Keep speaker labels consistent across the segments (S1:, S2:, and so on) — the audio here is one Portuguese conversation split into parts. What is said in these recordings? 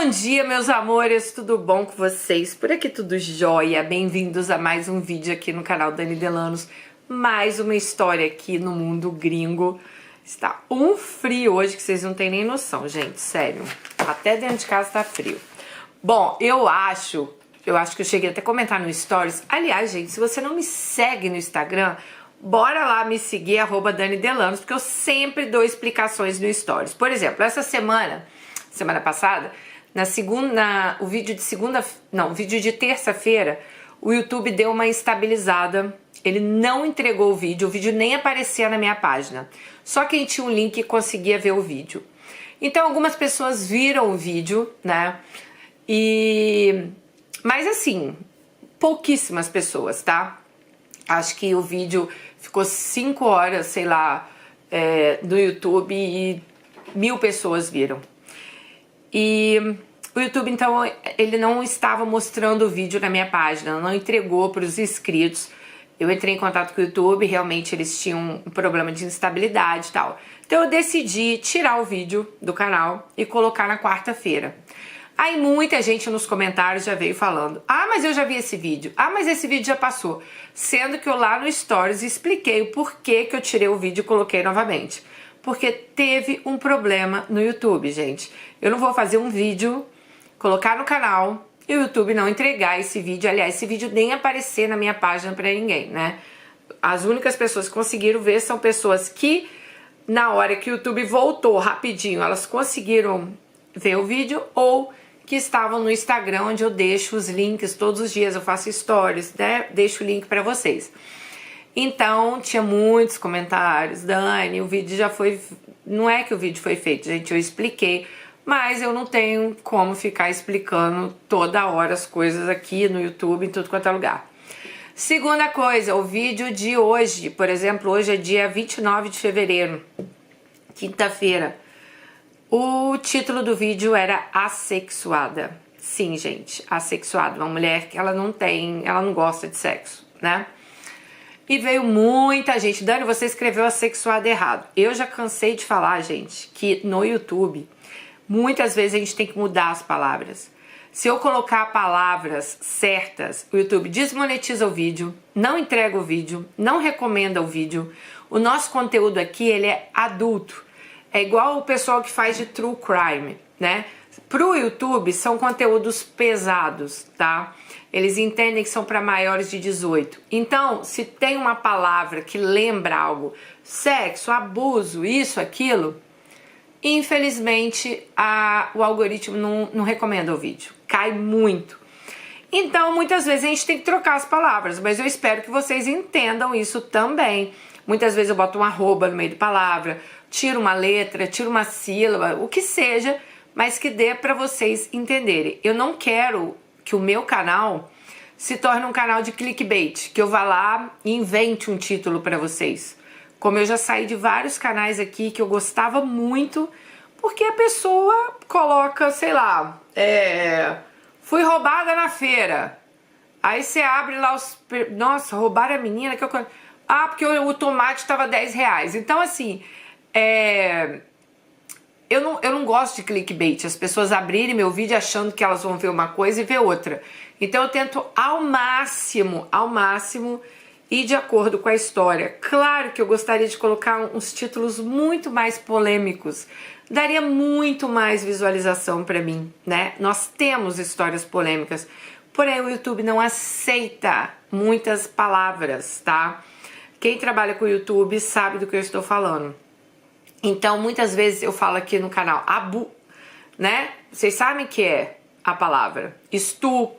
S1: Bom dia, meus amores, tudo bom com vocês? Por aqui tudo jóia, bem-vindos a mais um vídeo aqui no canal Dani Delanos. Mais uma história aqui no mundo gringo. Está um frio hoje que vocês não têm nem noção, gente, sério. Até dentro de casa tá frio. Bom, eu acho que eu cheguei até a comentar no Stories. Aliás, gente, se você não me segue no Instagram, bora lá me seguir, @Dani Delanos, porque eu sempre dou explicações no Stories. Por exemplo, essa semana passada, o vídeo de terça-feira, o YouTube deu uma estabilizada. Ele não entregou o vídeo nem aparecia na minha página. Só quem tinha um link conseguia ver o vídeo. Então algumas pessoas viram o vídeo, né? Mas assim, pouquíssimas pessoas, tá? Acho que o vídeo ficou 5 horas, sei lá, no YouTube e 1000 pessoas viram. E o YouTube, então, ele não estava mostrando o vídeo na minha página, não entregou para os inscritos. Eu entrei em contato com o YouTube, realmente eles tinham um problema de instabilidade e tal. Então eu decidi tirar o vídeo do canal e colocar na quarta-feira. Aí muita gente nos comentários já veio falando: ah, mas eu já vi esse vídeo, ah, mas esse vídeo já passou. Sendo que eu lá no Stories expliquei o porquê que eu tirei o vídeo e coloquei novamente. Porque teve um problema no YouTube, gente. Eu não vou fazer um vídeo, colocar no canal e o YouTube não entregar esse vídeo. Aliás, esse vídeo nem aparecer na minha página pra ninguém, né? As únicas pessoas que conseguiram ver são pessoas que, na hora que o YouTube voltou rapidinho, elas conseguiram ver o vídeo, ou que estavam no Instagram, onde eu deixo os links todos os dias. Eu faço stories, né? Deixo o link pra vocês. Então, tinha muitos comentários: Dani, o vídeo já foi... Não é que o vídeo foi feito, gente, eu expliquei, mas eu não tenho como ficar explicando toda hora as coisas aqui no YouTube, em tudo quanto é lugar. Segunda coisa, o vídeo de hoje, por exemplo, hoje é dia 29 de fevereiro, quinta-feira. O título do vídeo era Assexuada. Sim, gente, assexuada, uma mulher que ela não gosta de sexo, né? E veio muita gente: Dani, você escreveu assexuada errado. Eu já cansei de falar, gente, que no YouTube, muitas vezes a gente tem que mudar as palavras. Se eu colocar palavras certas, o YouTube desmonetiza o vídeo, não entrega o vídeo, não recomenda o vídeo. O nosso conteúdo aqui, ele é adulto. É igual o pessoal que faz de true crime, né? Pro YouTube são conteúdos pesados, tá? Eles entendem que são para maiores de 18. Então, se tem uma palavra que lembra algo, sexo, abuso, isso, aquilo, infelizmente o algoritmo não recomenda o vídeo. Cai muito. Então, muitas vezes a gente tem que trocar as palavras, mas eu espero que vocês entendam isso também. Muitas vezes eu boto um arroba no meio da palavra, tiro uma letra, tiro uma sílaba, o que seja, mas que dê para vocês entenderem. Eu não quero que o meu canal se torne um canal de clickbait, que eu vá lá e invente um título para vocês. Como eu já saí de vários canais aqui que eu gostava muito, porque a pessoa coloca, sei lá, fui roubada na feira. Aí você abre lá nossa, roubaram a menina que eu... Ah, porque o tomate estava R$10. Então, assim, eu não gosto de clickbait, as pessoas abrirem meu vídeo achando que elas vão ver uma coisa e ver outra. Então eu tento ao máximo ir de acordo com a história. Claro que eu gostaria de colocar uns títulos muito mais polêmicos, daria muito mais visualização para mim, né? Nós temos histórias polêmicas, porém o YouTube não aceita muitas palavras, tá? Quem trabalha com o YouTube sabe do que eu estou falando. Então, muitas vezes eu falo aqui no canal né? Vocês sabem que é a palavra estupro.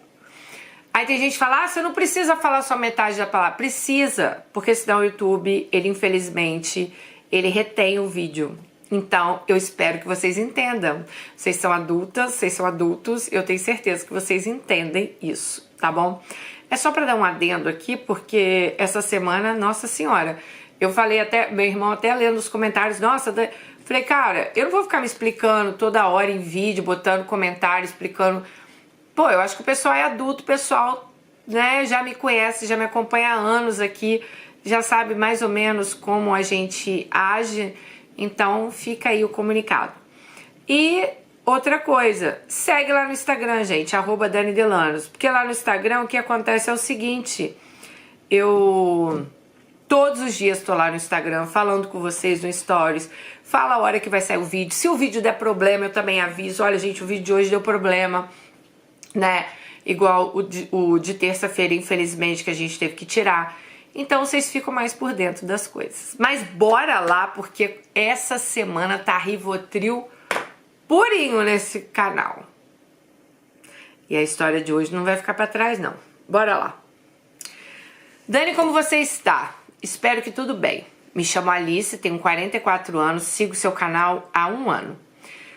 S1: Aí tem gente que fala: ah, você não precisa falar só metade da palavra. Precisa, porque senão o YouTube, ele infelizmente, ele retém o vídeo. Então, eu espero que vocês entendam. Vocês são adultas, vocês são adultos, eu tenho certeza que vocês entendem isso, tá bom? É só pra dar um adendo aqui, porque essa semana, nossa senhora, eu falei até, meu irmão até lendo os comentários, nossa, falei, cara, eu não vou ficar me explicando toda hora em vídeo, botando comentário, explicando. Pô, eu acho que o pessoal é adulto, o pessoal, né, já me conhece, já me acompanha há anos aqui, já sabe mais ou menos como a gente age, então fica aí o comunicado. E Outra coisa, segue lá no Instagram, gente, @DaniDelanos, porque lá no Instagram o que acontece é o seguinte, eu todos os dias tô lá no Instagram falando com vocês no Stories, fala a hora que vai sair o vídeo, se o vídeo der problema eu também aviso, olha gente, o vídeo de hoje deu problema, né, igual o de terça-feira, infelizmente, que a gente teve que tirar. Então vocês ficam mais por dentro das coisas. Mas bora lá, porque essa semana tá Rivotril purinho nesse canal. E a história de hoje não vai ficar pra trás, não. Bora lá. Dani, como você está? Espero que tudo bem. Me chamo Alice, tenho 44 anos, sigo seu canal há 1 ano.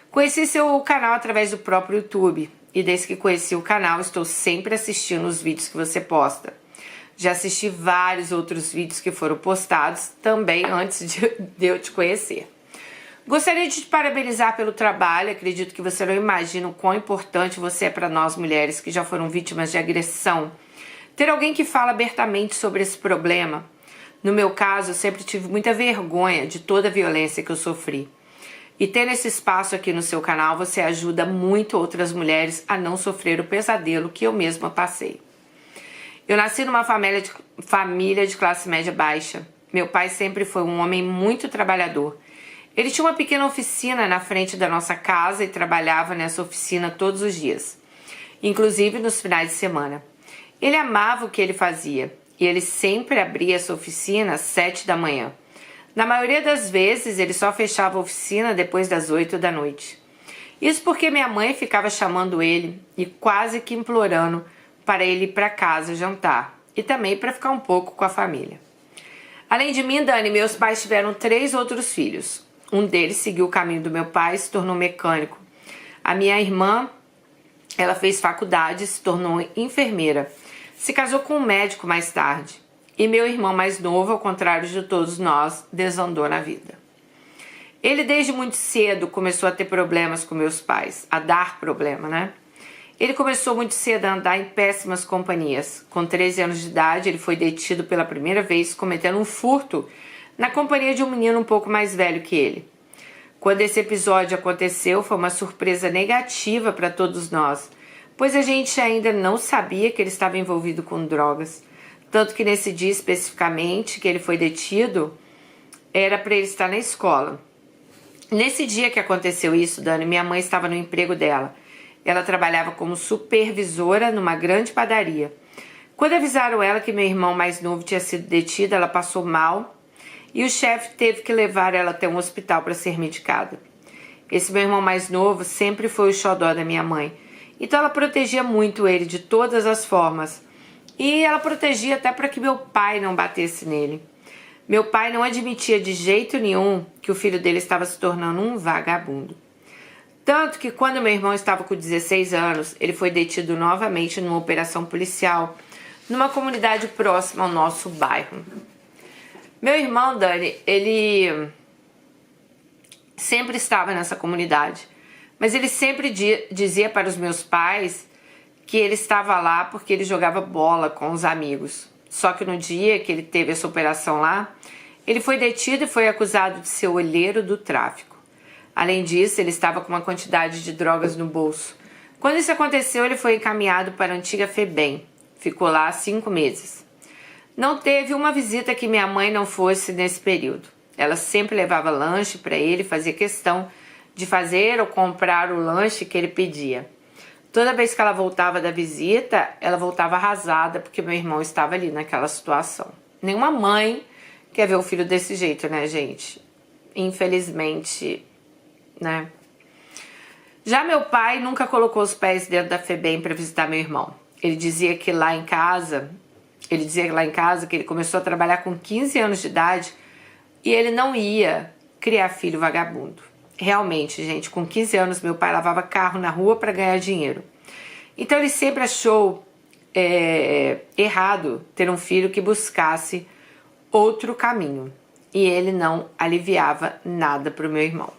S1: Conheci seu canal através do próprio YouTube. E desde que conheci o canal, estou sempre assistindo os vídeos que você posta. Já assisti vários outros vídeos que foram postados também antes de eu te conhecer. Gostaria de te parabenizar pelo trabalho, acredito que você não imagina o quão importante você é para nós mulheres que já foram vítimas de agressão. Ter alguém que fala abertamente sobre esse problema. No meu caso, eu sempre tive muita vergonha de toda a violência que eu sofri. E tendo esse espaço aqui no seu canal, você ajuda muito outras mulheres a não sofrer o pesadelo que eu mesma passei. Eu nasci numa família de classe média baixa. Meu pai sempre foi um homem muito trabalhador. Ele tinha uma pequena oficina na frente da nossa casa e trabalhava nessa oficina todos os dias, inclusive nos finais de semana. Ele amava o que ele fazia e ele sempre abria essa oficina às 7 da manhã. Na maioria das vezes, ele só fechava a oficina depois das 8 da noite. Isso porque minha mãe ficava chamando ele e quase que implorando para ele ir para casa jantar e também para ficar um pouco com a família. Além de mim, Dani, meus pais tiveram 3 outros filhos. Um deles seguiu o caminho do meu pai e se tornou mecânico. A minha irmã, ela fez faculdade e se tornou enfermeira. Se casou com um médico mais tarde. E meu irmão mais novo, ao contrário de todos nós, desandou na vida. Ele desde muito cedo começou a ter problemas com meus pais, a dar problema, né? Ele começou muito cedo a andar em péssimas companhias. Com 13 anos de idade, ele foi detido pela primeira vez cometendo um furto na companhia de um menino um pouco mais velho que ele. Quando esse episódio aconteceu, foi uma surpresa negativa para todos nós, pois a gente ainda não sabia que ele estava envolvido com drogas. Tanto que nesse dia especificamente que ele foi detido, era para ele estar na escola. Nesse dia que aconteceu isso, Dani, minha mãe estava no emprego dela. Ela trabalhava como supervisora numa grande padaria. Quando avisaram ela que meu irmão mais novo tinha sido detido, ela passou mal e o chefe teve que levar ela até um hospital para ser medicada. Esse meu irmão mais novo sempre foi o xodó da minha mãe, então ela protegia muito ele de todas as formas. E ela protegia até para que meu pai não batesse nele. Meu pai não admitia de jeito nenhum que o filho dele estava se tornando um vagabundo. Tanto que quando meu irmão estava com 16 anos, ele foi detido novamente numa operação policial numa comunidade próxima ao nosso bairro. Meu irmão, Dani, ele sempre estava nessa comunidade, mas ele sempre dizia para os meus pais que ele estava lá porque ele jogava bola com os amigos. Só que no dia que ele teve essa operação lá, ele foi detido e foi acusado de ser olheiro do tráfico. Além disso, ele estava com uma quantidade de drogas no bolso. Quando isso aconteceu, ele foi encaminhado para a antiga FEBEM. Ficou lá 5 meses. Não teve uma visita que minha mãe não fosse nesse período. Ela sempre levava lanche para ele, fazia questão de fazer ou comprar o lanche que ele pedia. Toda vez que ela voltava da visita, ela voltava arrasada porque meu irmão estava ali naquela situação. Nenhuma mãe quer ver o filho desse jeito, né, gente? Infelizmente, né? Já meu pai nunca colocou os pés dentro da FEBEM para visitar meu irmão. Ele dizia que lá em casa que ele começou a trabalhar com 15 anos de idade e ele não ia criar filho vagabundo. Realmente, gente, com 15 anos meu pai lavava carro na rua para ganhar dinheiro. Então ele sempre achou errado ter um filho que buscasse outro caminho. E ele não aliviava nada para o meu irmão.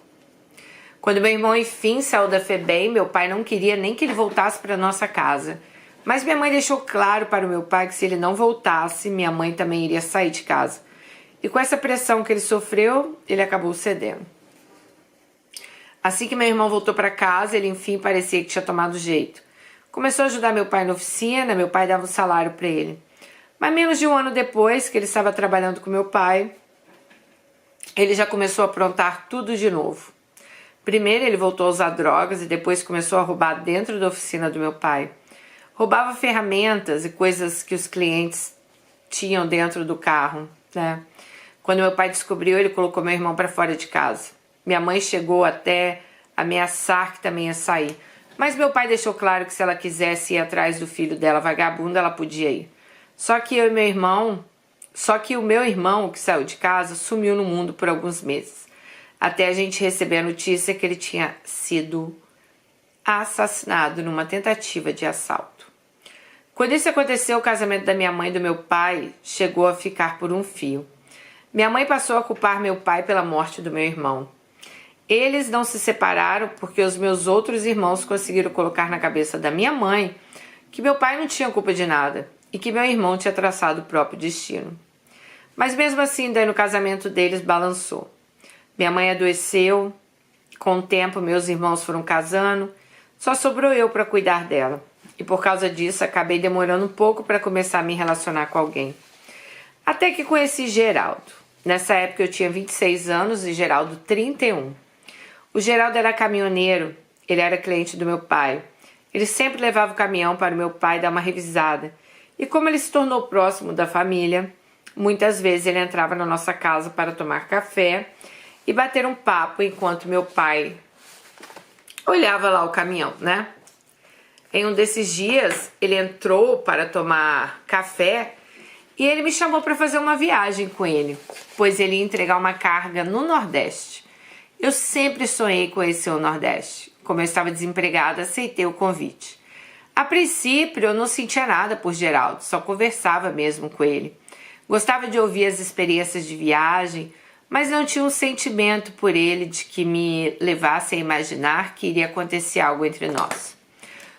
S1: Quando meu irmão, enfim, saiu da FEBEM, meu pai não queria nem que ele voltasse para nossa casa. Mas minha mãe deixou claro para o meu pai que se ele não voltasse, minha mãe também iria sair de casa. E com essa pressão que ele sofreu, ele acabou cedendo. Assim que meu irmão voltou para casa, ele enfim parecia que tinha tomado jeito. Começou a ajudar meu pai na oficina, meu pai dava um salário para ele. Mas menos de um ano depois que ele estava trabalhando com meu pai, ele já começou a aprontar tudo de novo. Primeiro ele voltou a usar drogas e depois começou a roubar dentro da oficina do meu pai. Roubava ferramentas e coisas que os clientes tinham dentro do carro, né? Quando meu pai descobriu, ele colocou meu irmão para fora de casa. Minha mãe chegou até ameaçar que também ia sair. Mas meu pai deixou claro que se ela quisesse ir atrás do filho dela vagabundo, ela podia ir. Só que o meu irmão, que saiu de casa, sumiu no mundo por alguns meses. Até a gente receber a notícia que ele tinha sido assassinado numa tentativa de assalto. Quando isso aconteceu, o casamento da minha mãe e do meu pai chegou a ficar por um fio. Minha mãe passou a culpar meu pai pela morte do meu irmão. Eles não se separaram porque os meus outros irmãos conseguiram colocar na cabeça da minha mãe que meu pai não tinha culpa de nada e que meu irmão tinha traçado o próprio destino. Mas mesmo assim, daí no casamento deles balançou. Minha mãe adoeceu, com o tempo meus irmãos foram casando, só sobrou eu para cuidar dela. E por causa disso acabei demorando um pouco para começar a me relacionar com alguém. Até que conheci Geraldo. Nessa época eu tinha 26 anos e Geraldo 31. O Geraldo era caminhoneiro, ele era cliente do meu pai. Ele sempre levava o caminhão para o meu pai dar uma revisada. E como ele se tornou próximo da família, muitas vezes ele entrava na nossa casa para tomar café e bater um papo enquanto meu pai olhava lá o caminhão, né? Em um desses dias, ele entrou para tomar café e ele me chamou para fazer uma viagem com ele, pois ele ia entregar uma carga no Nordeste. Eu sempre sonhei conhecer o Nordeste. Como eu estava desempregada, aceitei o convite. A princípio, eu não sentia nada por Geraldo, só conversava mesmo com ele. Gostava de ouvir as experiências de viagem, mas não tinha um sentimento por ele de que me levasse a imaginar que iria acontecer algo entre nós.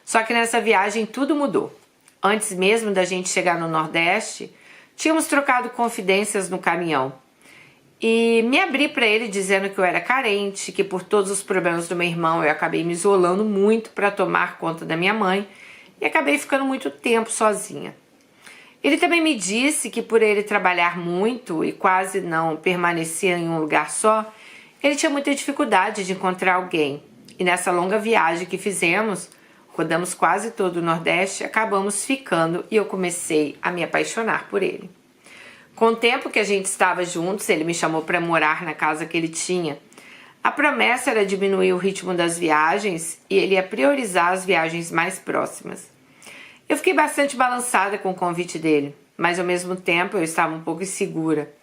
S1: Só que nessa viagem tudo mudou. Antes mesmo da gente chegar no Nordeste, tínhamos trocado confidências no caminhão. E me abri para ele dizendo que eu era carente, que por todos os problemas do meu irmão eu acabei me isolando muito para tomar conta da minha mãe e acabei ficando muito tempo sozinha. Ele também me disse que por ele trabalhar muito e quase não permanecer em um lugar só, ele tinha muita dificuldade de encontrar alguém. E nessa longa viagem que fizemos, rodamos quase todo o Nordeste, acabamos ficando e eu comecei a me apaixonar por ele. Com o tempo que a gente estava juntos, ele me chamou para morar na casa que ele tinha. A promessa era diminuir o ritmo das viagens e ele ia priorizar as viagens mais próximas. Eu fiquei bastante balançada com o convite dele, mas ao mesmo tempo eu estava um pouco insegura.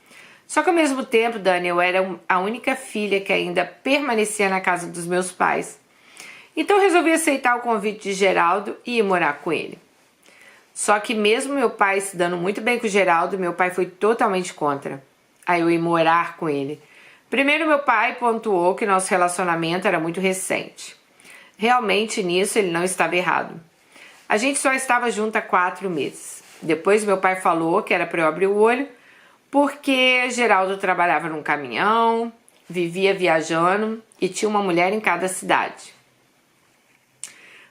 S1: Só que ao mesmo tempo, Dani, eu era a única filha que ainda permanecia na casa dos meus pais. Então eu resolvi aceitar o convite de Geraldo e ir morar com ele. Só que mesmo meu pai se dando muito bem com o Geraldo, meu pai foi totalmente contra a eu ir morar com ele. Primeiro meu pai pontuou que nosso relacionamento era muito recente. Realmente nisso ele não estava errado. A gente só estava junto há 4 meses. Depois meu pai falou que era para eu abrir o olho, porque Geraldo trabalhava num caminhão, vivia viajando e tinha uma mulher em cada cidade.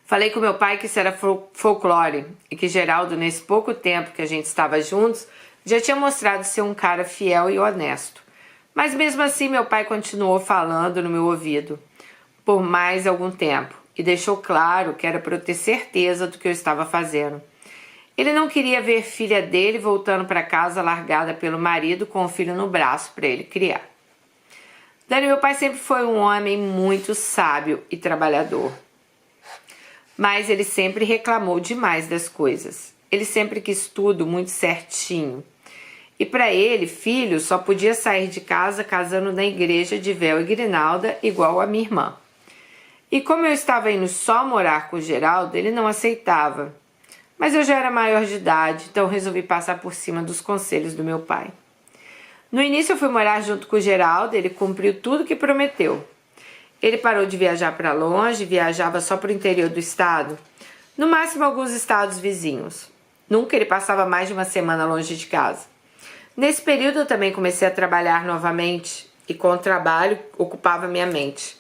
S1: Falei com meu pai que isso era folclore e que Geraldo, nesse pouco tempo que a gente estava juntos, já tinha mostrado ser um cara fiel e honesto. Mas mesmo assim meu pai continuou falando no meu ouvido por mais algum tempo e deixou claro que era para eu ter certeza do que eu estava fazendo. Ele não queria ver filha dele voltando para casa largada pelo marido com o filho no braço para ele criar. Dani, meu pai sempre foi um homem muito sábio e trabalhador. Mas ele sempre reclamou demais das coisas. Ele sempre quis tudo muito certinho. E para ele, filho só podia sair de casa casando na igreja de véu e grinalda, igual a minha irmã. E como eu estava indo só morar com o Geraldo, ele não aceitava. Mas eu já era maior de idade, então resolvi passar por cima dos conselhos do meu pai. No início eu fui morar junto com o Geraldo, ele cumpriu tudo que prometeu. Ele parou de viajar para longe, viajava só para o interior do estado, no máximo alguns estados vizinhos. Nunca ele passava mais de uma semana longe de casa. Nesse período eu também comecei a trabalhar novamente e com o trabalho ocupava minha mente.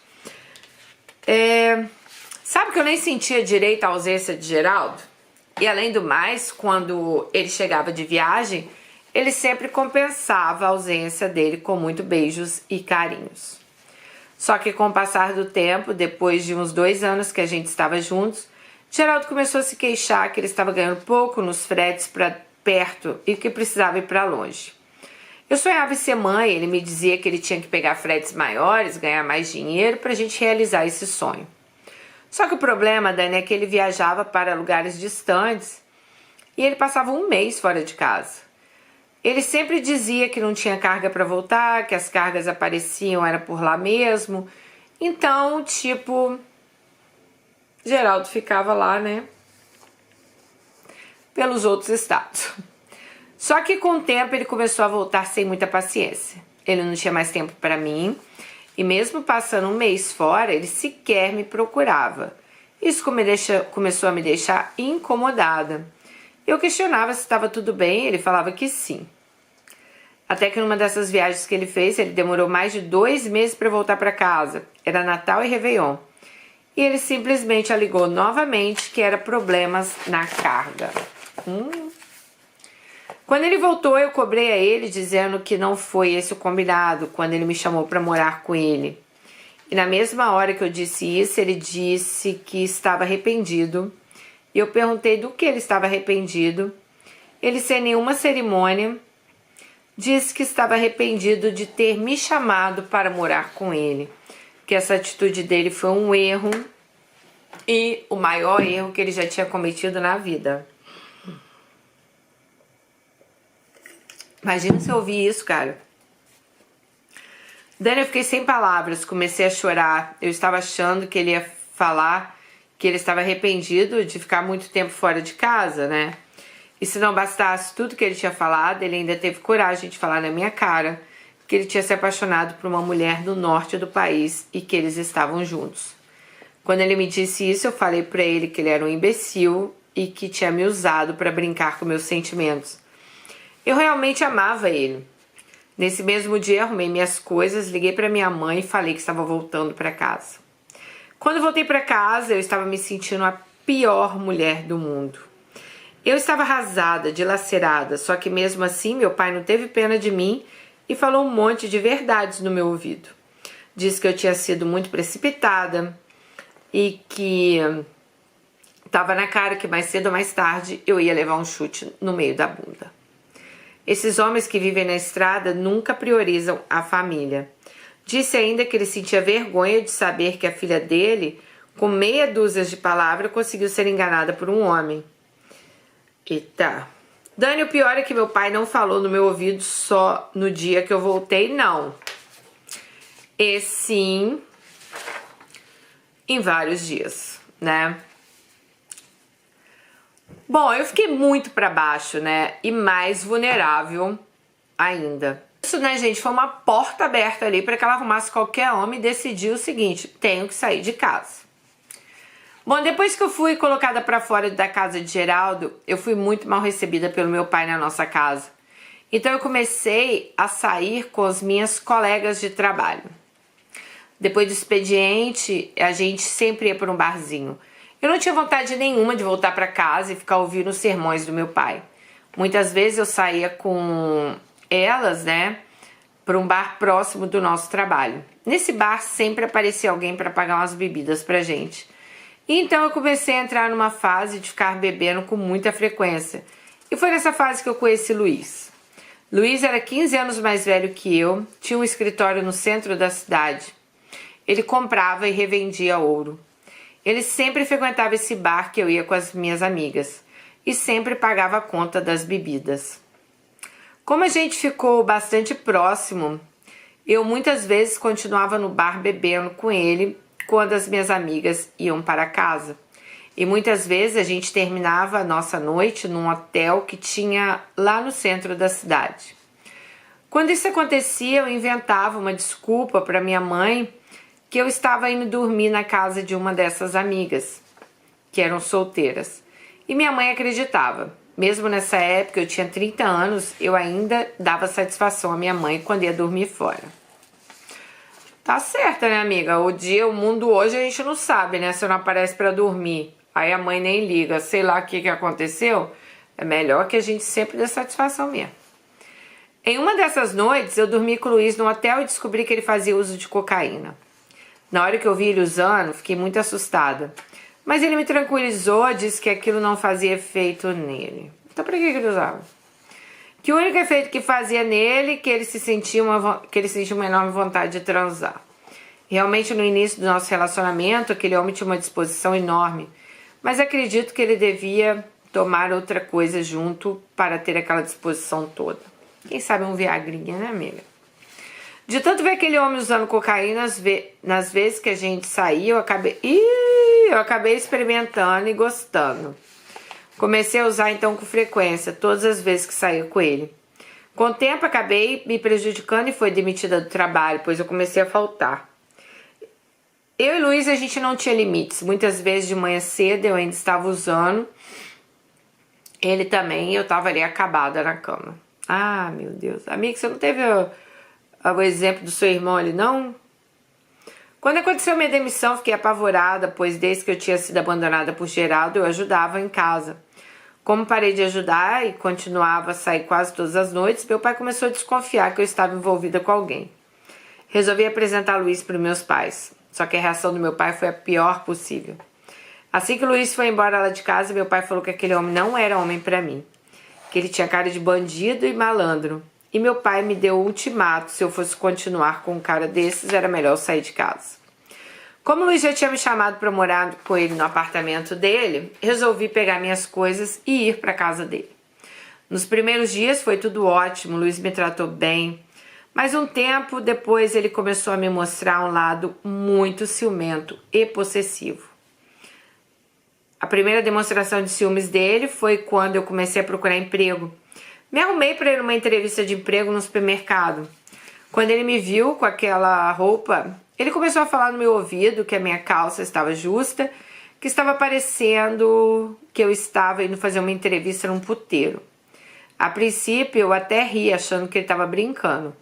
S1: Sabe que eu nem sentia direito a ausência de Geraldo? E além do mais, quando ele chegava de viagem, ele sempre compensava a ausência dele com muito beijos e carinhos. Só que com o passar do tempo, depois de uns 2 anos que a gente estava juntos, Geraldo começou a se queixar que ele estava ganhando pouco nos fretes para perto e que precisava ir para longe. Eu sonhava em ser mãe, ele me dizia que ele tinha que pegar fretes maiores, ganhar mais dinheiro para a gente realizar esse sonho. Só que o problema, Dani, é que ele viajava para lugares distantes e ele passava 1 mês fora de casa. Ele sempre dizia que não tinha carga para voltar, que as cargas apareciam era por lá mesmo. Então, tipo, Geraldo ficava lá, né, pelos outros estados. Só que com o tempo ele começou a voltar sem muita paciência. Ele não tinha mais tempo para mim. E mesmo passando 1 mês fora, ele sequer me procurava. Isso começou a me deixar incomodada. Eu questionava se estava tudo bem, ele falava que sim. Até que numa dessas viagens que ele fez, ele demorou mais de 2 meses para voltar para casa. Era Natal e Réveillon. E ele simplesmente alegou novamente que era problemas na carga. Quando ele voltou, eu cobrei a ele dizendo que não foi esse o combinado quando ele me chamou para morar com ele. E na mesma hora que eu disse isso, ele disse que estava arrependido. E eu perguntei do que ele estava arrependido. Ele, sem nenhuma cerimônia, disse que estava arrependido de ter me chamado para morar com ele. Que essa atitude dele foi um erro e o maior erro que ele já tinha cometido na vida. Imagina se eu ouvir isso, cara. Dani, eu fiquei sem palavras, comecei a chorar. Eu estava achando que ele ia falar que ele estava arrependido de ficar muito tempo fora de casa, né? E se não bastasse tudo que ele tinha falado, ele ainda teve coragem de falar na minha cara que ele tinha se apaixonado por uma mulher do norte do país e que eles estavam juntos. Quando ele me disse isso, eu falei pra ele que ele era um imbecil e que tinha me usado para brincar com meus sentimentos. Eu realmente amava ele. Nesse mesmo dia, arrumei minhas coisas, liguei para minha mãe e falei que estava voltando para casa. Quando voltei para casa, eu estava me sentindo a pior mulher do mundo. Eu estava arrasada, dilacerada, só que mesmo assim meu pai não teve pena de mim e falou um monte de verdades no meu ouvido. Disse que eu tinha sido muito precipitada e que estava na cara que mais cedo ou mais tarde eu ia levar um chute no meio da bunda. Esses homens que vivem na estrada nunca priorizam a família. Disse ainda que ele sentia vergonha de saber que a filha dele, com meia dúzia de palavras, conseguiu ser enganada por um homem. Eita. Dani, o pior é que meu pai não falou no meu ouvido só no dia que eu voltei, não. E sim, em vários dias, né? Bom, eu fiquei muito pra baixo, né? E mais vulnerável ainda. Isso, né, gente, foi uma porta aberta ali para que ela arrumasse qualquer homem e decidiu o seguinte: tenho que sair de casa. Bom, depois que eu fui colocada pra fora da casa de Geraldo, eu fui muito mal recebida pelo meu pai na nossa casa. Então eu comecei a sair com as minhas colegas de trabalho. Depois do expediente, a gente sempre ia para um barzinho. Eu não tinha vontade nenhuma de voltar para casa e ficar ouvindo os sermões do meu pai. Muitas vezes eu saía com elas, né, para um bar próximo do nosso trabalho. Nesse bar sempre aparecia alguém para pagar umas bebidas pra gente. E então eu comecei a entrar numa fase de ficar bebendo com muita frequência. E foi nessa fase que eu conheci Luiz. Luiz era 15 anos mais velho que eu, tinha um escritório no centro da cidade. Ele comprava e revendia ouro. Ele sempre frequentava esse bar que eu ia com as minhas amigas e sempre pagava a conta das bebidas. Como a gente ficou bastante próximo, eu muitas vezes continuava no bar bebendo com ele quando as minhas amigas iam para casa. E muitas vezes a gente terminava a nossa noite num hotel que tinha lá no centro da cidade. Quando isso acontecia, eu inventava uma desculpa para minha mãe que eu estava indo dormir na casa de uma dessas amigas, que eram solteiras. E minha mãe acreditava. Mesmo nessa época, eu tinha 30 anos, eu ainda dava satisfação à minha mãe quando ia dormir fora. Tá certa, né, amiga? O mundo hoje a gente não sabe, né? Se não aparece pra dormir, aí a mãe nem liga, sei lá o que aconteceu. É melhor que a gente sempre dê satisfação mesmo. Em uma dessas noites, eu dormi com o Luiz no hotel e descobri que ele fazia uso de cocaína. Na hora que eu vi ele usando, fiquei muito assustada. Mas ele me tranquilizou, disse que aquilo não fazia efeito nele. Então pra que ele usava? Que o único efeito que fazia nele que ele sentia uma enorme vontade de transar. Realmente no início do nosso relacionamento, aquele homem tinha uma disposição enorme. Mas acredito que ele devia tomar outra coisa junto para ter aquela disposição toda. Quem sabe um viagrinha, né, amiga? De tanto ver aquele homem usando cocaína, nas vezes que a gente saía, eu acabei experimentando e gostando. Comecei a usar então com frequência, todas as vezes que saía com ele. Com o tempo acabei me prejudicando e fui demitida do trabalho, pois eu comecei a faltar. Eu e Luiz, a gente não tinha limites. Muitas vezes de manhã cedo eu ainda estava usando. Ele também, eu estava ali acabada na cama. Ah, meu Deus. Amiga, você não teve o exemplo do seu irmão ali, não? Quando aconteceu minha demissão, fiquei apavorada, pois desde que eu tinha sido abandonada por Geraldo, eu ajudava em casa. Como parei de ajudar e continuava a sair quase todas as noites, meu pai começou a desconfiar que eu estava envolvida com alguém. Resolvi apresentar Luiz para os meus pais, só que a reação do meu pai foi a pior possível. Assim que Luiz foi embora lá de casa, meu pai falou que aquele homem não era homem para mim, que ele tinha cara de bandido e malandro. E meu pai me deu o ultimato, se eu fosse continuar com um cara desses, era melhor eu sair de casa. Como o Luiz já tinha me chamado para morar com ele no apartamento dele, resolvi pegar minhas coisas e ir para casa dele. Nos primeiros dias foi tudo ótimo, o Luiz me tratou bem, mas um tempo depois ele começou a me mostrar um lado muito ciumento e possessivo. A primeira demonstração de ciúmes dele foi quando eu comecei a procurar emprego. Me arrumei para ir numa entrevista de emprego no supermercado. Quando ele me viu com aquela roupa, ele começou a falar no meu ouvido que a minha calça estava justa, que estava parecendo que eu estava indo fazer uma entrevista num puteiro. A princípio, eu até ri, achando que ele estava brincando.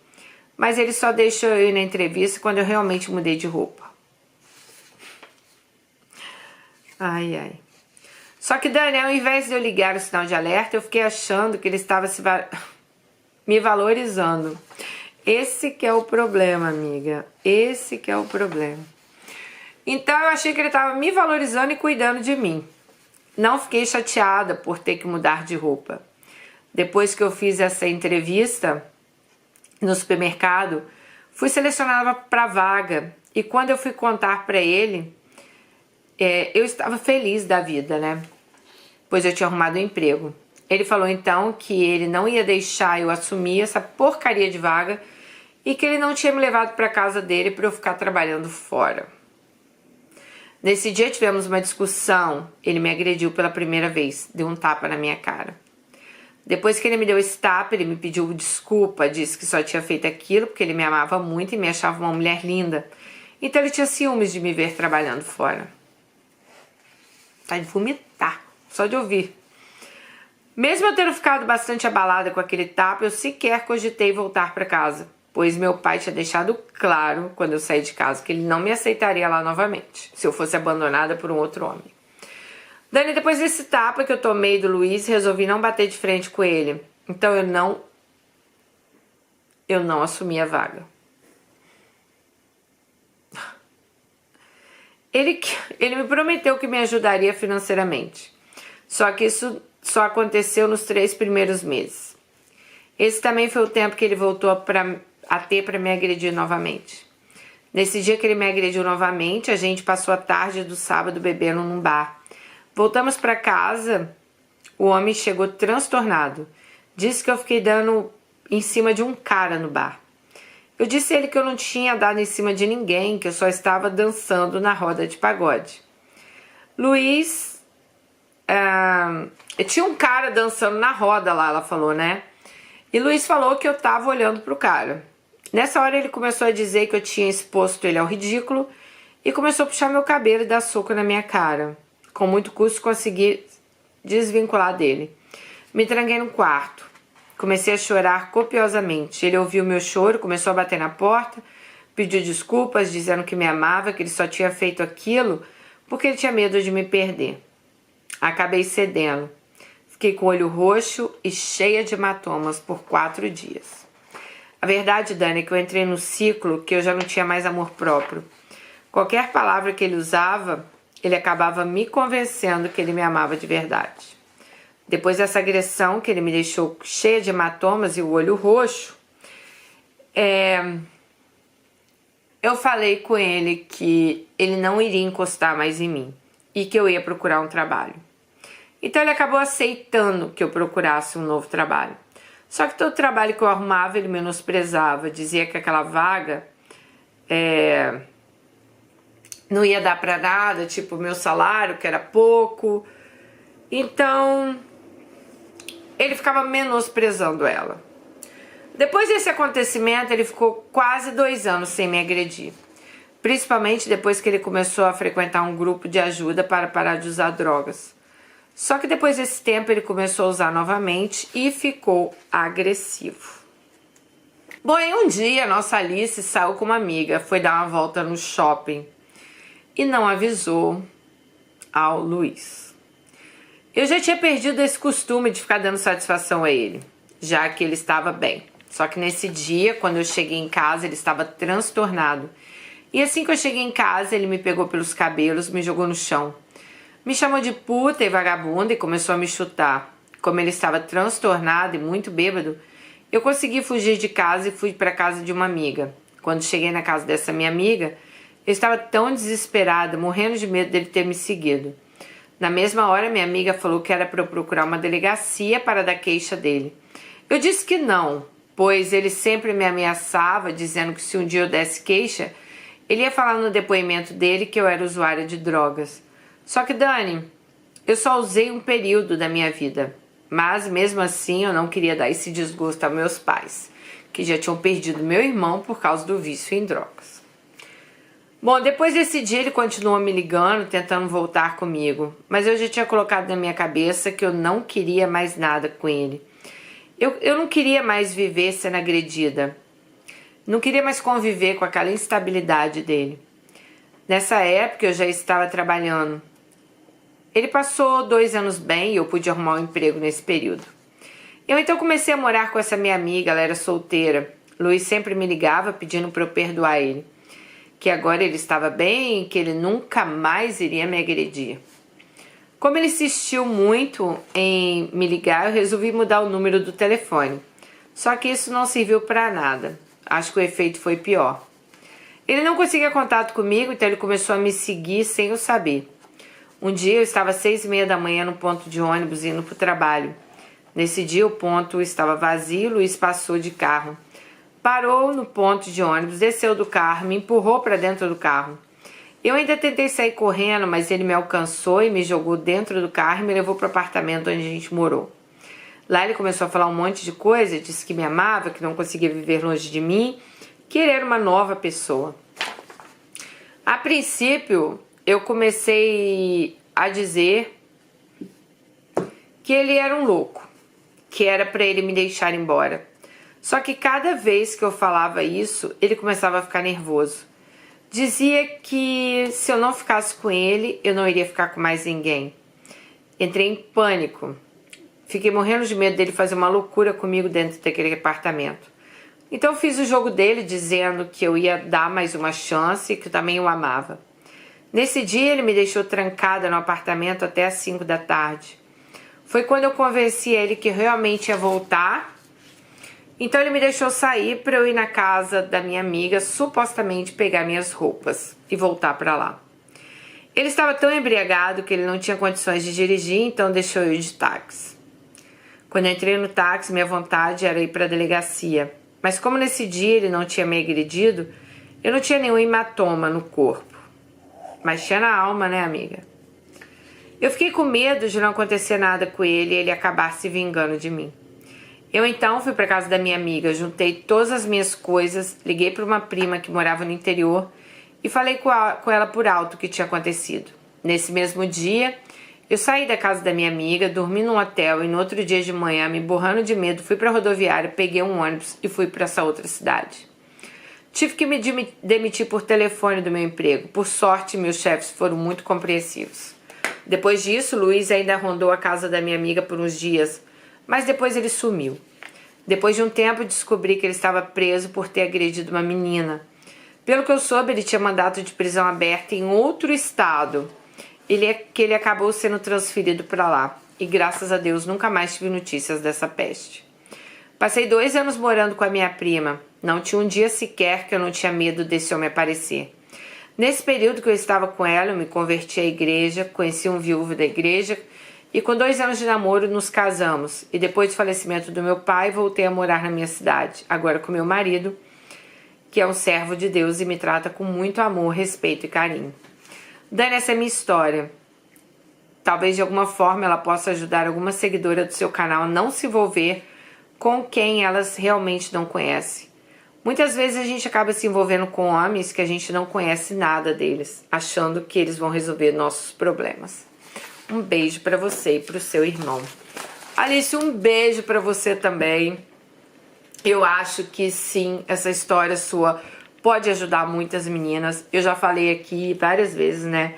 S1: Mas ele só deixou eu ir na entrevista quando eu realmente mudei de roupa. Ai, ai. Só que Daniel, ao invés de eu ligar o sinal de alerta, eu fiquei achando que ele estava me valorizando. Esse que é o problema, amiga. Esse que é o problema. Então eu achei que ele estava me valorizando e cuidando de mim. Não fiquei chateada por ter que mudar de roupa. Depois que eu fiz essa entrevista no supermercado, fui selecionada para a vaga. E quando eu fui contar para ele, eu estava feliz da vida, né? Pois eu tinha arrumado um emprego. Ele falou então que ele não ia deixar eu assumir essa porcaria de vaga e que ele não tinha me levado para casa dele para eu ficar trabalhando fora. Nesse dia tivemos uma discussão. Ele me agrediu pela primeira vez, deu um tapa na minha cara. Depois que ele me deu esse tapa, ele me pediu desculpa, disse que só tinha feito aquilo porque ele me amava muito e me achava uma mulher linda. Então ele tinha ciúmes de me ver trabalhando fora. Tá de vomitar, só de ouvir. Mesmo eu tendo ficado bastante abalada com aquele tapa, eu sequer cogitei voltar para casa, pois meu pai tinha deixado claro, quando eu saí de casa, que ele não me aceitaria lá novamente, se eu fosse abandonada por um outro homem. Dani, depois desse tapa que eu tomei do Luiz, resolvi não bater de frente com ele. Então eu não assumi a vaga. Ele me prometeu que me ajudaria financeiramente. Só que isso só aconteceu nos 3 primeiros meses. Esse também foi o tempo que ele voltou a ter para me agredir novamente. Nesse dia que ele me agrediu novamente, a gente passou a tarde do sábado bebendo num bar. Voltamos para casa, o homem chegou transtornado. Disse que eu fiquei dando em cima de um cara no bar. Eu disse a ele que eu não tinha dado em cima de ninguém, que eu só estava dançando na roda de pagode. Luiz... tinha um cara dançando na roda lá, ela falou, né? E Luiz falou que eu tava olhando pro cara. Nessa hora ele começou a dizer que eu tinha exposto ele ao ridículo e começou a puxar meu cabelo e dar soco na minha cara. Com muito custo consegui desvincular dele. Me tranquei no quarto. Comecei a chorar copiosamente. Ele ouviu meu choro, começou a bater na porta, Pediu desculpas, dizendo que me amava, que ele só tinha feito aquilo porque ele tinha medo de me perder. Acabei cedendo. Fiquei com o olho roxo e cheia de hematomas por 4 dias. A verdade, Dani, é que eu entrei no ciclo que eu já não tinha mais amor próprio. Qualquer palavra que ele usava, ele acabava me convencendo que ele me amava de verdade. Depois dessa agressão, que ele me deixou cheia de hematomas e o olho roxo, eu falei com ele que ele não iria encostar mais em mim e que eu ia procurar um trabalho. Então ele acabou aceitando que eu procurasse um novo trabalho. Só que todo trabalho que eu arrumava ele menosprezava, dizia que aquela vaga não ia dar pra nada, tipo meu salário que era pouco. Então ele ficava menosprezando ela. Depois desse acontecimento, ele ficou quase 2 anos sem me agredir. Principalmente depois que ele começou a frequentar um grupo de ajuda para parar de usar drogas. Só que depois desse tempo ele começou a usar novamente e ficou agressivo. Bom, e um dia nossa Alice saiu com uma amiga, foi dar uma volta no shopping e não avisou ao Luiz. Eu já tinha perdido esse costume de ficar dando satisfação a ele, já que ele estava bem. Só que nesse dia, quando eu cheguei em casa, ele estava transtornado. E assim que eu cheguei em casa, ele me pegou pelos cabelos, me jogou no chão. Me chamou de puta e vagabunda e começou a me chutar. Como ele estava transtornado e muito bêbado, eu consegui fugir de casa e fui para a casa de uma amiga. Quando cheguei na casa dessa minha amiga, eu estava tão desesperada, morrendo de medo dele ter me seguido. Na mesma hora, minha amiga falou que era para eu procurar uma delegacia para dar queixa dele. Eu disse que não, pois ele sempre me ameaçava, dizendo que se um dia eu desse queixa, ele ia falar no depoimento dele que eu era usuária de drogas. Só que, Dani, eu só usei um período da minha vida, mas mesmo assim eu não queria dar esse desgosto aos meus pais, que já tinham perdido meu irmão por causa do vício em drogas. Bom, depois desse dia ele continuou me ligando, tentando voltar comigo, mas eu já tinha colocado na minha cabeça que eu não queria mais nada com ele. Eu não queria mais viver sendo agredida. Não queria mais conviver com aquela instabilidade dele. Nessa época eu já estava trabalhando. Ele passou 2 anos bem e eu pude arrumar um emprego nesse período. Eu então comecei a morar com essa minha amiga, ela era solteira. Luiz sempre me ligava pedindo para eu perdoar ele. Que agora ele estava bem e que ele nunca mais iria me agredir. Como ele insistiu muito em me ligar, eu resolvi mudar o número do telefone. Só que isso não serviu para nada. Acho que o efeito foi pior. Ele não conseguia contato comigo, então ele começou a me seguir sem eu saber. Um dia eu estava às 6h30 da manhã no ponto de ônibus indo para o trabalho. Nesse dia o ponto estava vazio, Luiz passou de carro. Parou no ponto de ônibus, desceu do carro, me empurrou para dentro do carro. Eu ainda tentei sair correndo, mas ele me alcançou e me jogou dentro do carro e me levou para o apartamento onde a gente morou. Lá ele começou a falar um monte de coisa, disse que me amava, que não conseguia viver longe de mim, que ele era uma nova pessoa. A princípio, eu comecei a dizer que ele era um louco, que era para ele me deixar embora. Só que cada vez que eu falava isso, ele começava a ficar nervoso. Dizia que se eu não ficasse com ele, eu não iria ficar com mais ninguém. Entrei em pânico. Fiquei morrendo de medo dele fazer uma loucura comigo dentro daquele apartamento. Então eu fiz o jogo dele dizendo que eu ia dar mais uma chance e que eu também o amava. Nesse dia ele me deixou trancada no apartamento até às 5 da tarde. Foi quando eu convenci ele que realmente ia voltar. Então ele me deixou sair para eu ir na casa da minha amiga, supostamente pegar minhas roupas e voltar para lá. Ele estava tão embriagado que ele não tinha condições de dirigir, então deixou eu ir de táxi. Quando eu entrei no táxi, minha vontade era ir para a delegacia. Mas como nesse dia ele não tinha me agredido, eu não tinha nenhum hematoma no corpo. Mas tinha na alma, né, amiga? Eu fiquei com medo de não acontecer nada com ele e ele acabar se vingando de mim. Eu então fui para casa da minha amiga, juntei todas as minhas coisas, liguei para uma prima que morava no interior e falei com ela por alto o que tinha acontecido. Nesse mesmo dia, eu saí da casa da minha amiga, dormi num hotel e no outro dia de manhã, me borrando de medo, fui para a rodoviária, peguei um ônibus e fui para essa outra cidade. Tive que me demitir por telefone do meu emprego. Por sorte, meus chefes foram muito compreensivos. Depois disso, Luiz ainda rondou a casa da minha amiga por uns dias, mas depois ele sumiu. Depois de um tempo, descobri que ele estava preso por ter agredido uma menina. Pelo que eu soube, ele tinha mandato de prisão aberta em outro estado. Ele acabou sendo transferido para lá. E graças a Deus nunca mais tive notícias dessa peste. Passei 2 anos morando com a minha prima. Não tinha um dia sequer que eu não tinha medo desse homem aparecer. Nesse período que eu estava com ela, eu me converti à igreja, conheci um viúvo da igreja e com 2 anos de namoro nos casamos. E depois do falecimento do meu pai, voltei a morar na minha cidade, agora com meu marido, que é um servo de Deus e me trata com muito amor, respeito e carinho. Dani, essa é a minha história. Talvez de alguma forma ela possa ajudar alguma seguidora do seu canal a não se envolver com quem elas realmente não conhecem. Muitas vezes a gente acaba se envolvendo com homens que a gente não conhece nada deles, achando que eles vão resolver nossos problemas. Um beijo pra você e pro seu irmão. Alice, um beijo pra você também. Eu acho que sim, essa história sua pode ajudar muitas meninas. Eu já falei aqui várias vezes, né?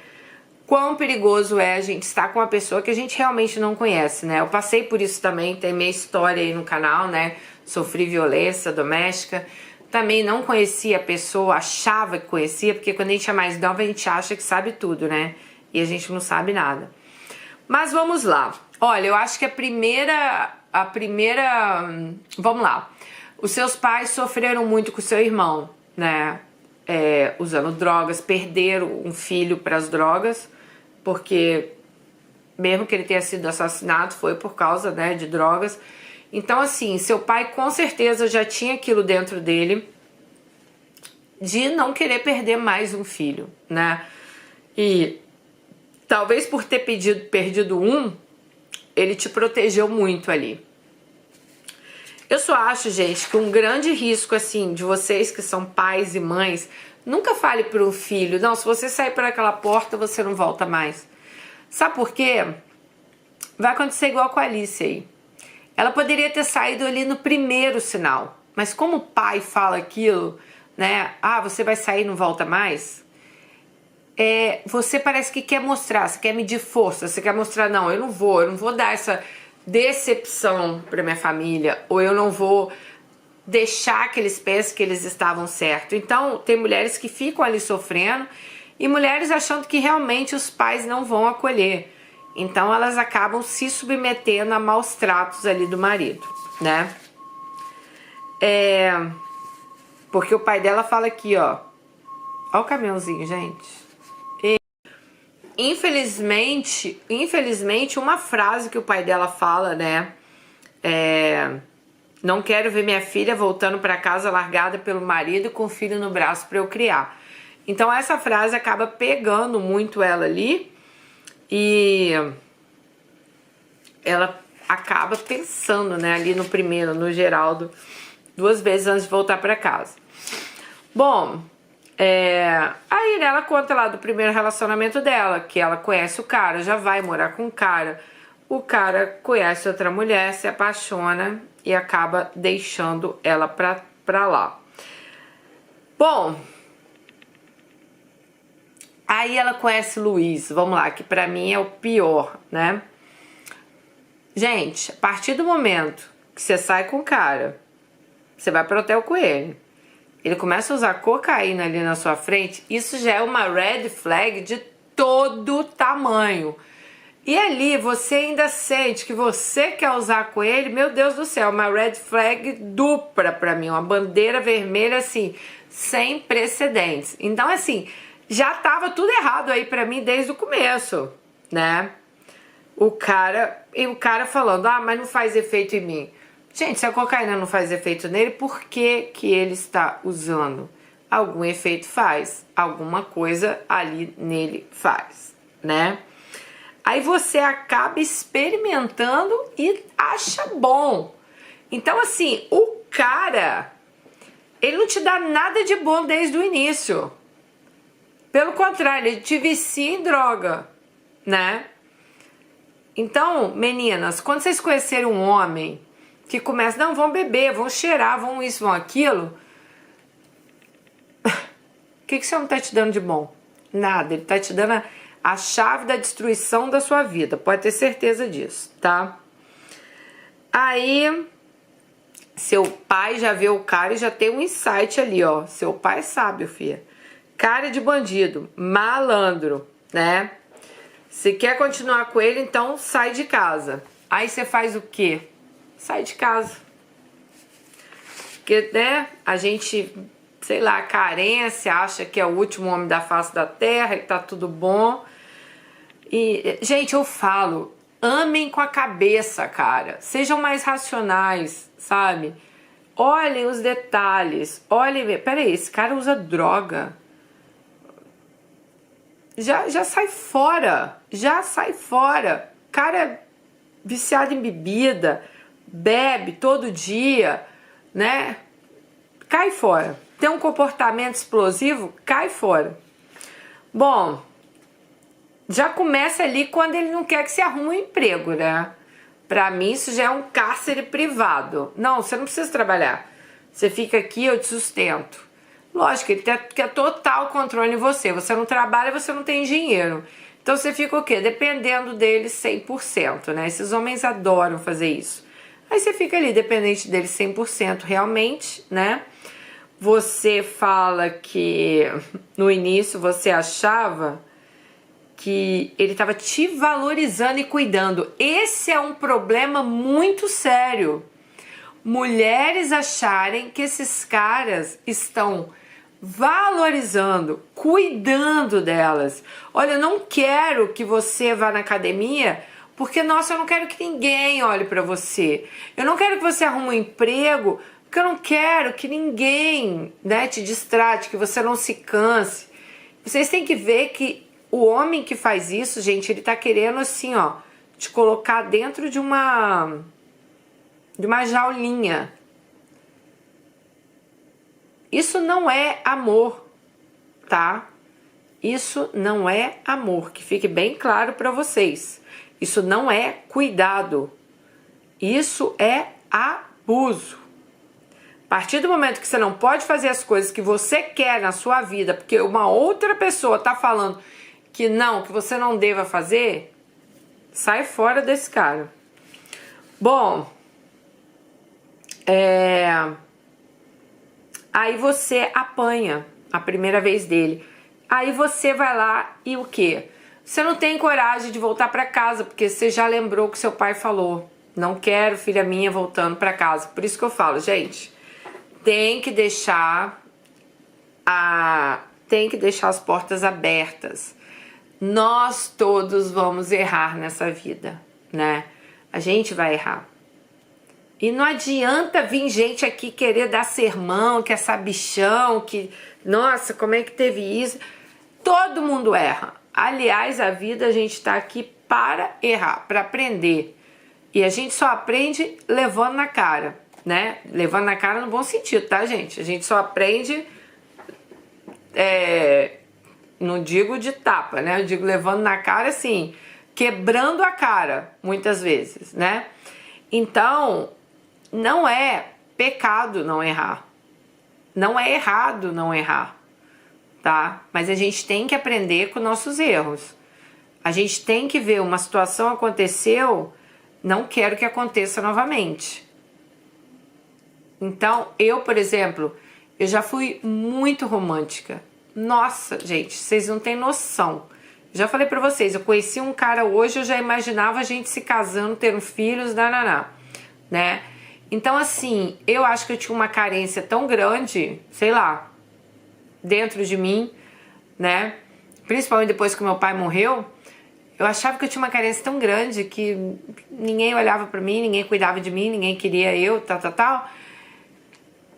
S1: Quão perigoso é a gente estar com uma pessoa que a gente realmente não conhece, né? Eu passei por isso também, tem minha história aí no canal, né? Sofri violência doméstica. Também não conhecia a pessoa, achava que conhecia, porque quando a gente é mais nova, a gente acha que sabe tudo, né? E a gente não sabe nada. Mas vamos lá. Olha, eu acho que vamos lá. Os seus pais sofreram muito com o seu irmão, né? Usando drogas, perderam um filho para as drogas, porque mesmo que ele tenha sido assassinado, foi por causa, né, de drogas. Então, assim, seu pai com certeza já tinha aquilo dentro dele de não querer perder mais um filho, né? E talvez por ter perdido um, ele te protegeu muito ali. Eu só acho, gente, que um grande risco, assim, de vocês que são pais e mães, nunca fale para um filho, não, se você sair por aquela porta, você não volta mais. Sabe por quê? Vai acontecer igual com a Alice aí. Ela poderia ter saído ali no primeiro sinal, mas como o pai fala aquilo, né? Ah, você vai sair e não volta mais. Você parece que quer mostrar, você quer medir força, você quer mostrar, não, eu não vou dar essa decepção para minha família, ou eu não vou deixar que eles pensem que eles estavam certos. Então, tem mulheres que ficam ali sofrendo e mulheres achando que realmente os pais não vão acolher. Então, elas acabam se submetendo a maus tratos ali do marido, né? Porque o pai dela fala aqui, ó. Ó o caminhãozinho, gente. Infelizmente, uma frase que o pai dela fala, né? Não quero ver minha filha voltando para casa largada pelo marido com o filho no braço para eu criar. Então essa frase acaba pegando muito ela ali e ela acaba pensando, né, ali no primeiro, no Geraldo, 2 vezes antes de voltar para casa. Bom, aí né, ela conta lá do primeiro relacionamento dela, que ela conhece o cara, já vai morar com o cara conhece outra mulher, se apaixona e acaba deixando ela pra lá. Bom, aí ela conhece Luiz, vamos lá, que pra mim é o pior, né? Gente, a partir do momento que você sai com o cara, você vai pro hotel com ele começa a usar cocaína ali na sua frente, isso já é uma red flag de todo tamanho. E ali você ainda sente que você quer usar com ele, meu Deus do céu, uma red flag dupla pra mim, uma bandeira vermelha assim, sem precedentes. Então assim, já tava tudo errado aí pra mim desde o começo, né? O cara falando, ah, mas não faz efeito em mim. Gente, se a cocaína não faz efeito nele, por que que ele está usando? Algum efeito faz, alguma coisa ali nele faz, né? Aí você acaba experimentando e acha bom. Então assim, o cara, ele não te dá nada de bom desde o início. Pelo contrário, ele te vicia em droga, né? Então, meninas, quando vocês conhecerem um homem que começa, não, vão beber, vão cheirar, vão isso, vão aquilo, que o Senhor não está te dando de bom? Nada, Ele está te dando a chave da destruição da sua vida, pode ter certeza disso, tá? Aí, seu pai já vê o cara e já tem um insight ali, ó. Seu pai é sábio, filha. Cara de bandido, malandro, né? Se quer continuar com ele, então sai de casa. Aí você faz o quê? Sai de casa. Porque, né, a gente, sei lá, carência, acha que é o último homem da face da terra, que tá tudo bom. E, gente, eu falo, amem com a cabeça, cara. Sejam mais racionais, sabe? Olhem os detalhes. Olhem, peraí, esse cara usa droga. Já sai fora. Já sai fora. Cara é viciado em bebida, bebe todo dia, né? Cai fora. Tem um comportamento explosivo, cai fora. Bom, já começa ali quando ele não quer que você arrume um emprego, né? Pra mim isso já é um cárcere privado. Não, você não precisa trabalhar. Você fica aqui, eu te sustento. Lógico, ele quer total controle em você. Você não trabalha, você não tem dinheiro. Então você fica o quê? Dependendo dele 100%, né? Esses homens adoram fazer isso. Aí você fica ali dependente dele 100% realmente, né? Você fala que no início você achava que ele estava te valorizando e cuidando. Esse é um problema muito sério. Mulheres acharem que esses caras estão valorizando, cuidando delas. Olha, eu não quero que você vá na academia porque, nossa, eu não quero que ninguém olhe para você. Eu não quero que você arrume um emprego porque eu não quero que ninguém, né, te distrate, que você não se canse. Vocês têm que ver que o homem que faz isso, gente, ele tá querendo assim, ó, te colocar dentro de uma jaulinha. Isso não é amor, tá? Isso não é amor, que fique bem claro para vocês. Isso não é cuidado. Isso é abuso. A partir do momento que você não pode fazer as coisas que você quer na sua vida, porque uma outra pessoa tá falando que não, que você não deva fazer, sai fora desse cara. Bom, aí você apanha a primeira vez dele. Aí você vai lá e o quê? Você não tem coragem de voltar para casa, porque você já lembrou que seu pai falou. Não quero filha minha voltando para casa. Por isso que eu falo, gente, tem que deixar as portas abertas. Nós todos vamos errar nessa vida, né? A gente vai errar. E não adianta vir gente aqui querer dar sermão, que é sabichão, que, nossa, como é que teve isso? Todo mundo erra. Aliás, a vida, a gente tá aqui para errar, para aprender. E a gente só aprende levando na cara, né? Levando na cara no bom sentido, tá, gente? A gente só aprende, não digo de tapa, né? Eu digo levando na cara, assim, quebrando a cara, muitas vezes, né? Então, não é pecado não errar. Não é errado não errar, tá? Mas a gente tem que aprender com nossos erros. A gente tem que ver uma situação aconteceu, não quero que aconteça novamente. Então, eu, por exemplo, eu já fui muito romântica. Nossa, gente, vocês não têm noção. Já falei pra vocês, eu conheci um cara hoje, eu já imaginava a gente se casando, tendo filhos, né? Então, assim, eu acho que eu tinha uma carência tão grande, sei lá, dentro de mim, né? Principalmente depois que meu pai morreu, eu achava que eu tinha uma carência tão grande que ninguém olhava pra mim, ninguém cuidava de mim, ninguém queria eu, tal.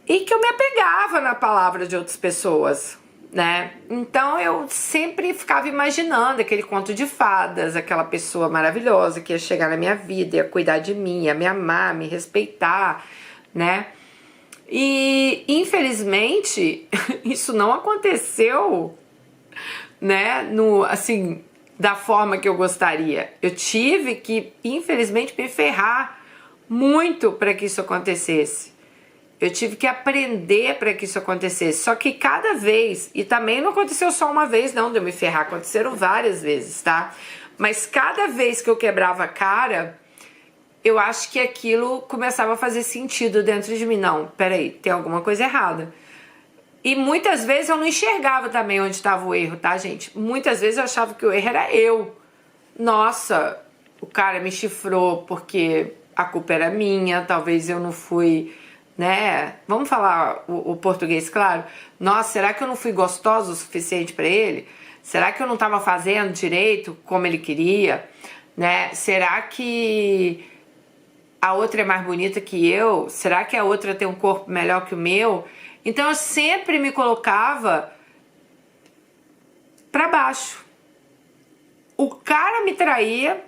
S1: E que eu me apegava na palavra de outras pessoas, né? Então eu sempre ficava imaginando aquele conto de fadas, aquela pessoa maravilhosa que ia chegar na minha vida, ia cuidar de mim, ia me amar, me respeitar, né? E infelizmente isso não aconteceu, né? Assim, da forma que eu gostaria. Eu tive que, infelizmente, me ferrar muito para que isso acontecesse. Eu tive que aprender para que isso acontecesse. Só que cada vez, e também não aconteceu só uma vez não de eu me ferrar, aconteceram várias vezes, tá? Mas cada vez que eu quebrava a cara, eu acho que aquilo começava a fazer sentido dentro de mim. Não, peraí, tem alguma coisa errada. E muitas vezes eu não enxergava também onde estava o erro, tá, gente? Muitas vezes eu achava que o erro era eu. Nossa, o cara me chifrou porque a culpa era minha, talvez eu não fui, né? Vamos falar o português, claro. Nossa, será que eu não fui gostosa o suficiente para ele? Será que eu não estava fazendo direito como ele queria? Né? Será que a outra é mais bonita que eu? Será que a outra tem um corpo melhor que o meu? Então eu sempre me colocava para baixo. O cara me traía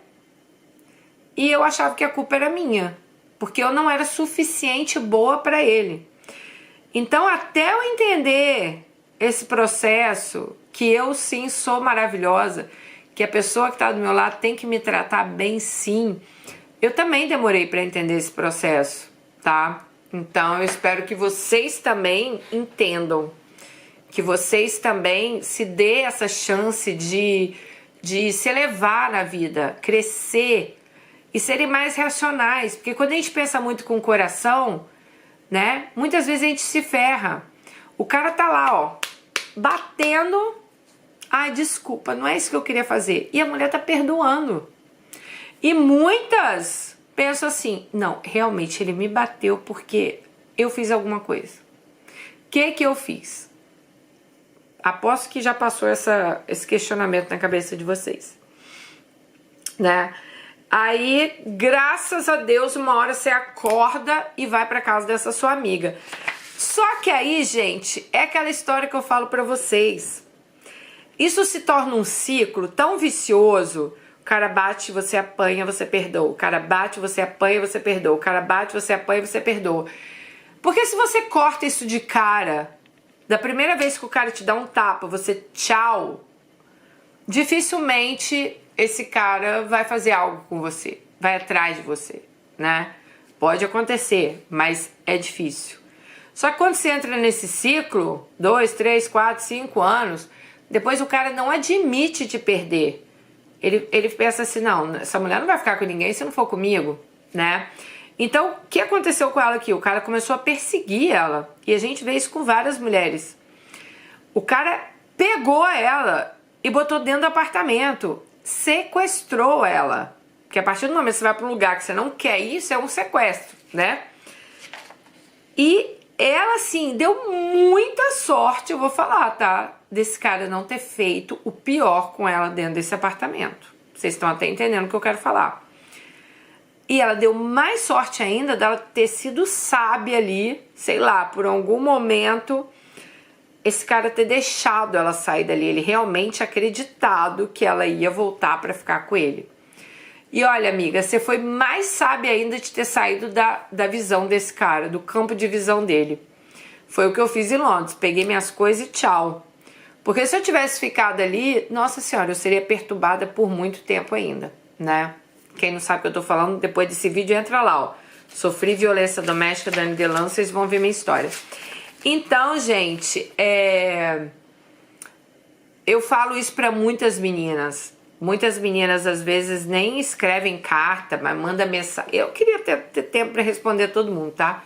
S1: e eu achava que a culpa era minha, porque eu não era suficiente boa para ele. Então, até eu entender esse processo, que eu sim sou maravilhosa, que a pessoa que está do meu lado tem que me tratar bem sim, eu também demorei para entender esse processo, tá? Então, eu espero que vocês também entendam, que vocês também se dê essa chance de se elevar na vida, crescer e serem mais racionais, porque quando a gente pensa muito com o coração, né, muitas vezes a gente se ferra. O cara tá lá, ó, batendo, ai, desculpa, não é isso que eu queria fazer, e a mulher tá perdoando. E muitas pensam assim, não, realmente ele me bateu porque eu fiz alguma coisa. O que eu fiz? Aposto que já passou esse questionamento na cabeça de vocês, né? Aí, graças a Deus, uma hora você acorda e vai pra casa dessa sua amiga. Só que aí, gente, é aquela história que eu falo pra vocês. Isso se torna um ciclo tão vicioso. O cara bate, você apanha, você perdoa. O cara bate, você apanha, você perdoa. O cara bate, você apanha, você perdoa. Porque se você corta isso de cara, da primeira vez que o cara te dá um tapa, você tchau, dificilmente esse cara vai fazer algo com você, vai atrás de você, né? Pode acontecer, mas é difícil. Só que quando você entra nesse ciclo, 2, 3, 4, 5 anos, depois o cara não admite te perder. Ele pensa assim, não, essa mulher não vai ficar com ninguém se não for comigo, né? Então, o que aconteceu com ela aqui? O cara começou a perseguir ela. E a gente vê isso com várias mulheres. O cara pegou ela e botou dentro do apartamento. Sequestrou ela. Porque a partir do momento que você vai para um lugar que você não quer ir, isso é um sequestro, né? E ela, assim, deu muita sorte, eu vou falar, tá? Desse cara não ter feito o pior com ela dentro desse apartamento. Vocês estão até entendendo o que eu quero falar. E ela deu mais sorte ainda dela ter sido sábia ali, sei lá, por algum momento, esse cara ter deixado ela sair dali, ele realmente acreditado que ela ia voltar para ficar com ele. E olha, amiga, você foi mais sábia ainda de ter saído da visão desse cara, do campo de visão dele. Foi o que eu fiz em Londres, peguei minhas coisas e tchau. Porque se eu tivesse ficado ali, nossa senhora, eu seria perturbada por muito tempo ainda, né? Quem não sabe o que eu tô falando, depois desse vídeo entra lá, ó. Sofri violência doméstica da Dani Delano, vocês vão ver minha história. Então, gente, eu falo isso pra muitas meninas. Muitas meninas, às vezes, nem escrevem carta, mas mandam mensagem. Eu queria ter tempo pra responder todo mundo, tá?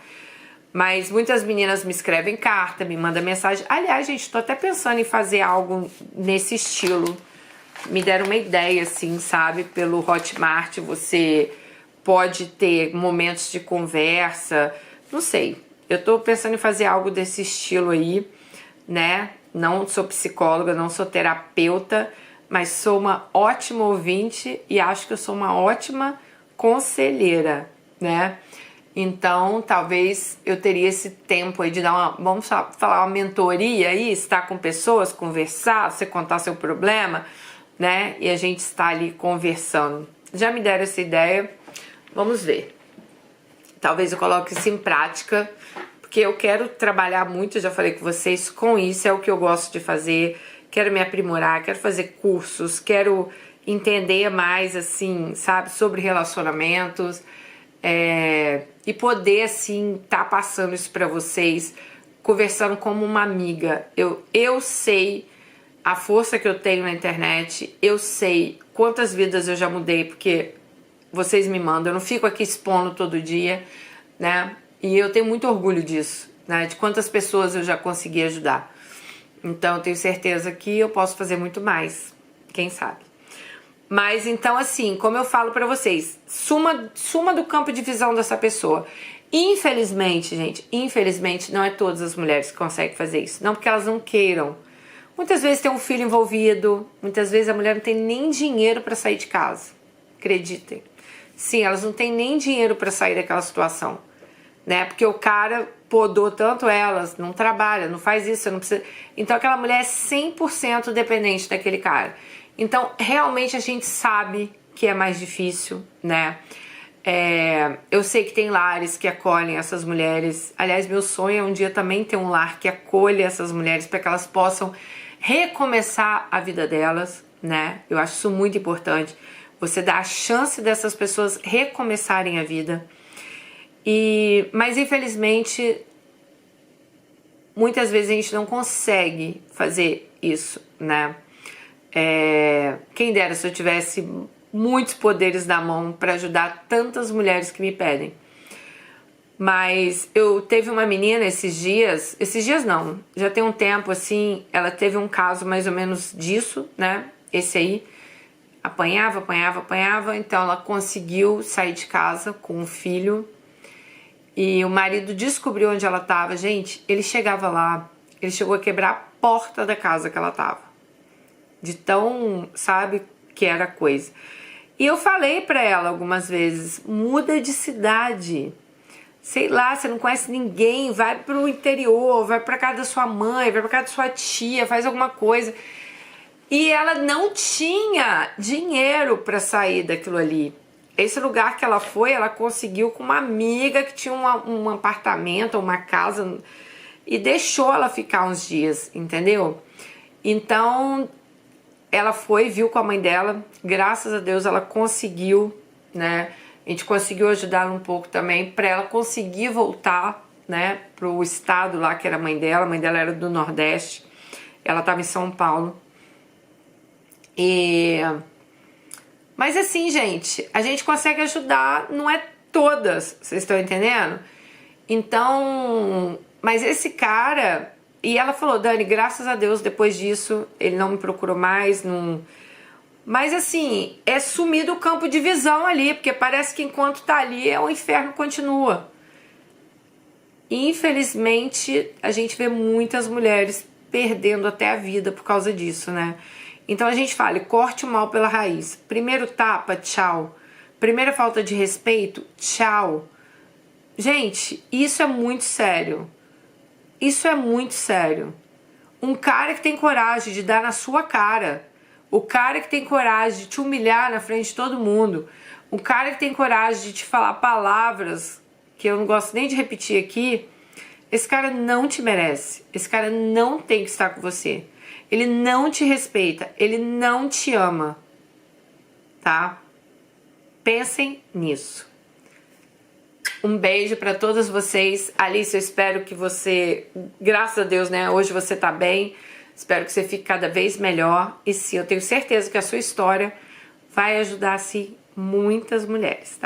S1: Mas muitas meninas me escrevem carta, me mandam mensagem. Aliás, gente, tô até pensando em fazer algo nesse estilo. Me deram uma ideia, assim, sabe? Pelo Hotmart, você pode ter momentos de conversa. Não sei. Eu tô pensando em fazer algo desse estilo aí, né? Não sou psicóloga, não sou terapeuta, mas sou uma ótima ouvinte e acho que eu sou uma ótima conselheira, né? Então, talvez eu teria esse tempo aí de dar uma, vamos falar, uma mentoria aí, estar com pessoas, conversar, você contar seu problema, né? E a gente está ali conversando. Já me deram essa ideia, vamos ver. Talvez eu coloque isso em prática, porque eu quero trabalhar muito, já falei com vocês, com isso, é o que eu gosto de fazer. Quero me aprimorar, quero fazer cursos, quero entender mais, assim, sabe, sobre relacionamentos. e poder, assim, tá passando isso pra vocês, conversando como uma amiga. Eu sei a força que eu tenho na internet, eu sei quantas vidas eu já mudei, porque vocês me mandam, eu não fico aqui expondo todo dia, né? E eu tenho muito orgulho disso, né? De quantas pessoas eu já consegui ajudar. Então eu tenho certeza que eu posso fazer muito mais, quem sabe. Mas então, assim, como eu falo pra vocês, suma do campo de visão dessa pessoa. Infelizmente, gente, infelizmente não é todas as mulheres que conseguem fazer isso. Não porque elas não queiram. Muitas vezes tem um filho envolvido, muitas vezes a mulher não tem nem dinheiro pra sair de casa. Acreditem. Sim, elas não têm nem dinheiro pra sair daquela situação, né? Porque o cara podou tanto elas, não trabalha, não faz isso, não precisa. Então aquela mulher é 100% dependente daquele cara. Então realmente a gente sabe que é mais difícil, né? Eu sei que tem lares que acolhem essas mulheres. Aliás, meu sonho é um dia também ter um lar que acolha essas mulheres para que elas possam recomeçar a vida delas, né? Eu acho isso muito importante. Você dá a chance dessas pessoas recomeçarem a vida. Mas infelizmente muitas vezes a gente não consegue fazer isso, né? Quem dera se eu tivesse muitos poderes na mão para ajudar tantas mulheres que me pedem. Mas eu teve uma menina esses dias não, já tem um tempo assim, ela teve um caso mais ou menos disso, né? Esse aí, apanhava, então ela conseguiu sair de casa com um filho e o marido descobriu onde ela estava. Gente, ele chegava lá, ele chegou a quebrar a porta da casa que ela estava, de tão, sabe, que era a coisa. E eu falei pra ela algumas vezes, muda de cidade, sei lá, você não conhece ninguém, vai pro interior, vai pra casa da sua mãe, vai pra casa da sua tia, faz alguma coisa. E ela não tinha dinheiro pra sair daquilo ali. Esse lugar que ela foi, ela conseguiu com uma amiga que tinha um apartamento, uma casa, e deixou ela ficar uns dias, entendeu? Então ela foi, viu com a mãe dela, graças a Deus ela conseguiu, né? A gente conseguiu ajudá-la um pouco também para ela conseguir voltar, né, pro estado lá que era a mãe dela era do Nordeste, ela estava em São Paulo. Mas assim, gente, a gente consegue ajudar, não é todas, vocês estão entendendo? Então, mas esse cara, e ela falou, Dani, graças a Deus, depois disso, ele não me procurou mais, não. Mas assim, é sumir do campo de visão ali, porque parece que enquanto tá ali, o inferno continua. E, infelizmente, a gente vê muitas mulheres perdendo até a vida por causa disso, né? Então a gente fala, corte o mal pela raiz. Primeiro tapa, tchau. Primeira falta de respeito, tchau. Gente, isso é muito sério. Isso é muito sério. Um cara que tem coragem de dar na sua cara, o cara que tem coragem de te humilhar na frente de todo mundo, o cara que tem coragem de te falar palavras que eu não gosto nem de repetir aqui, esse cara não te merece. Esse cara não tem que estar com você. Ele não te respeita, ele não te ama, tá? Pensem nisso. Um beijo pra todas vocês. Alice, eu espero que você, graças a Deus, né, hoje você tá bem. Espero que você fique cada vez melhor. E sim, eu tenho certeza que a sua história vai ajudar, sim, muitas mulheres, tá?